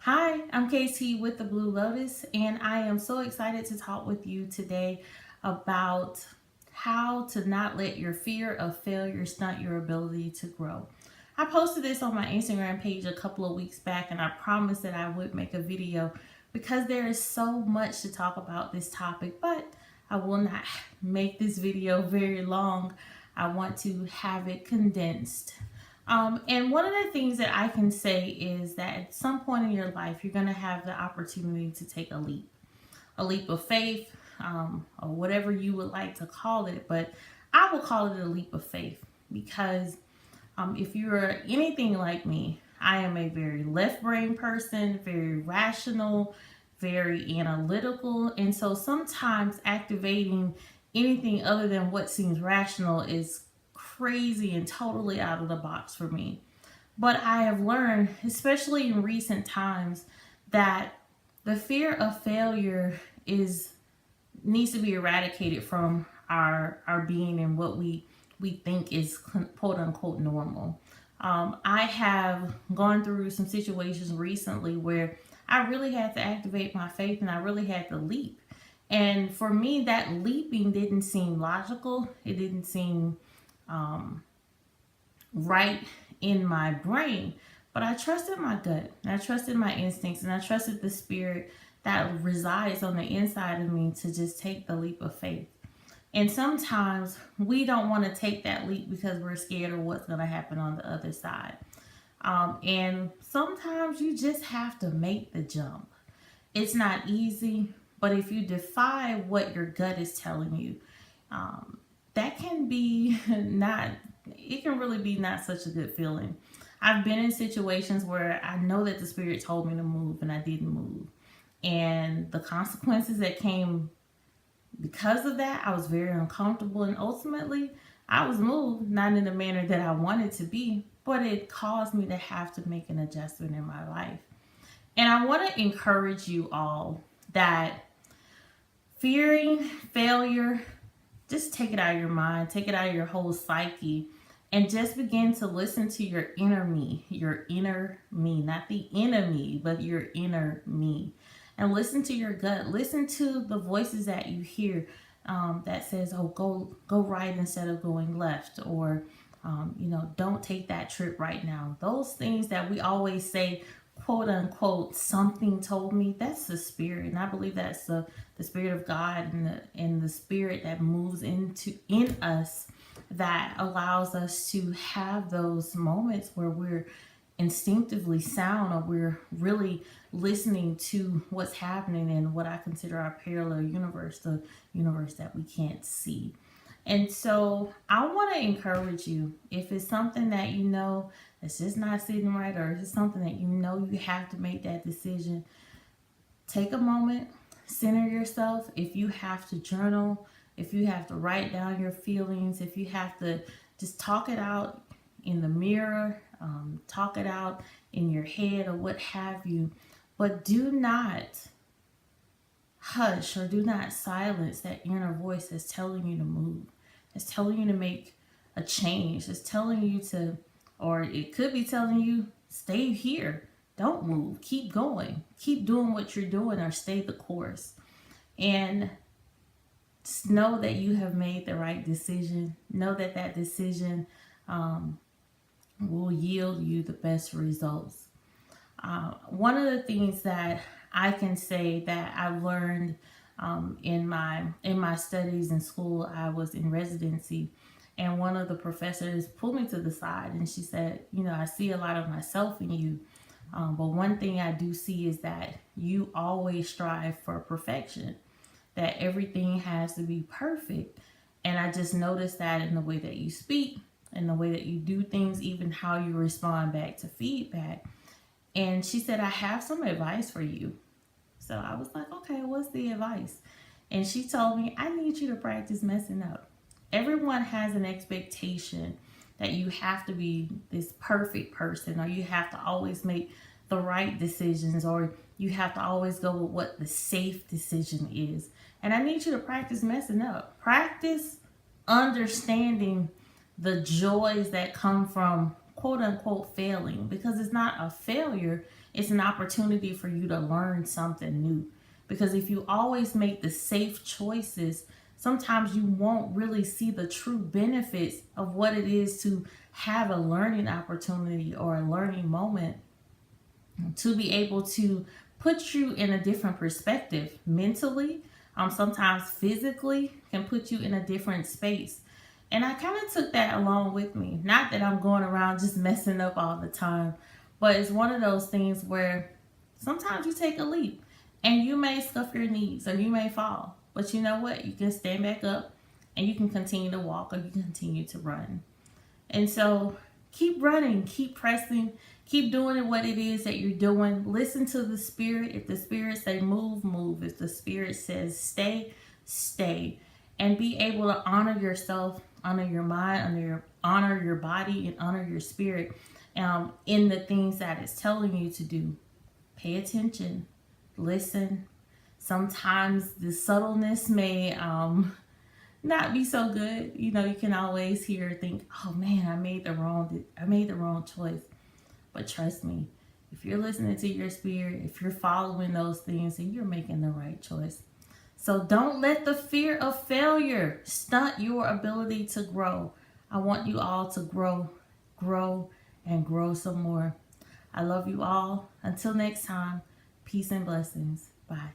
Hi, I'm KT with the Blue Lotus, and I am so excited to talk with you today about how to not let your fear of failure stunt your ability to grow. I posted this on my Instagram page a couple of weeks back, and I promised that I would make a video because there is so much to talk about this topic, but I will not make this video very long. I want to have it condensed. And one of the things that I can say is that at some point in your life, you're going to have the opportunity to take a leap of faith, or whatever you would like to call it. But I will call it a leap of faith because if you're anything like me, I am a very left brain person, very rational, very analytical. And so sometimes activating anything other than what seems rational is crazy and totally out of the box for me. But I have learned, especially in recent times, that the fear of failure is needs to be eradicated from our being and what we think is quote unquote normal. I have gone through some situations recently where I really had to activate my faith and I really had to leap. And for me, that leaping didn't seem logical. It didn't seem right in my brain. But I trusted my gut, and I trusted my instincts, and I trusted the spirit that resides on the inside of me to just take the leap of faith. And sometimes we don't want to take that leap because we're scared of what's going to happen on the other side. And sometimes you just have to make the jump. It's not easy, but if you defy what your gut is telling you, that can be not, it can really be not such a good feeling. I've been in situations where I know that the spirit told me to move and I didn't move. And the consequences that came because of that, I was very uncomfortable. And ultimately, I was moved, not in the manner that I wanted to be, but it caused me to have to make an adjustment in my life. And I want to encourage you all that fearing failure, just take it out of your mind, take it out of your whole psyche, and just begin to listen to your inner me, not the enemy, but your inner me. And listen to your gut. Listen to the voices that you hear that says, "Oh, go right instead of going left," or don't take that trip right now. Those things that we always say, quote unquote, something told me. That's the spirit, and I believe that's the spirit of God and the spirit that moves in us that allows us to have those moments where we're instinctively sound, or we're really listening to what's happening in what I consider our parallel universe, the universe that we can't see. And so I want to encourage you, if it's something that you know that's just not sitting right, or it's something that you know you have to make that decision, take a moment, center yourself. If you have to journal, if you have to write down your feelings, if you have to just talk it out in the mirror, talk it out in your head or what have you, but do not hush or do not silence that inner voice that's telling you to move. It's telling you to make a change. It's telling you to, or it could be telling you, stay here. Don't move. Keep going. Keep doing what you're doing, or stay the course. And just know that you have made the right decision. Know that that decision will yield you the best results. One of the things that I can say that I've learned in my studies in school, I was in residency, and one of the professors pulled me to the side and she said, I see a lot of myself in you, but one thing I do see is that you always strive for perfection, that everything has to be perfect. And I just noticed that in the way that you speak, in the way that you do things, even how you respond back to feedback. And she said, I have some advice for you. So I was like, okay, what's the advice? And she told me, I need you to practice messing up. Everyone has an expectation that you have to be this perfect person, or you have to always make the right decisions, or you have to always go with what the safe decision is. And I need you to practice messing up. Practice understanding the joys that come from quote unquote failing, because it's not a failure. It's an opportunity for you to learn something new. Because if you always make the safe choices, sometimes you won't really see the true benefits of what it is to have a learning opportunity or a learning moment, to be able to put you in a different perspective mentally, sometimes physically, can put you in a different space. And I kind of took that along with me. Not that I'm going around just messing up all the time, but it's one of those things where sometimes you take a leap and you may scuff your knees or you may fall. But you know what? You can stand back up and you can continue to walk or you can continue to run. And so keep running, keep pressing, keep doing what it is that you're doing. Listen to the Spirit. If the Spirit says move, move. If the Spirit says stay, stay. And be able to honor yourself, honor your mind, honor your body, and honor your spirit in the things that it's telling you to do. Pay attention. Listen. Sometimes the subtleness may not be so good. You know, you can always think, oh man, I made the wrong choice. But trust me, if you're listening to your spirit, if you're following those things, then you're making the right choice. So don't let the fear of failure stunt your ability to grow. I want you all to grow, and grow some more. I love you all. Until next time, peace and blessings. Bye.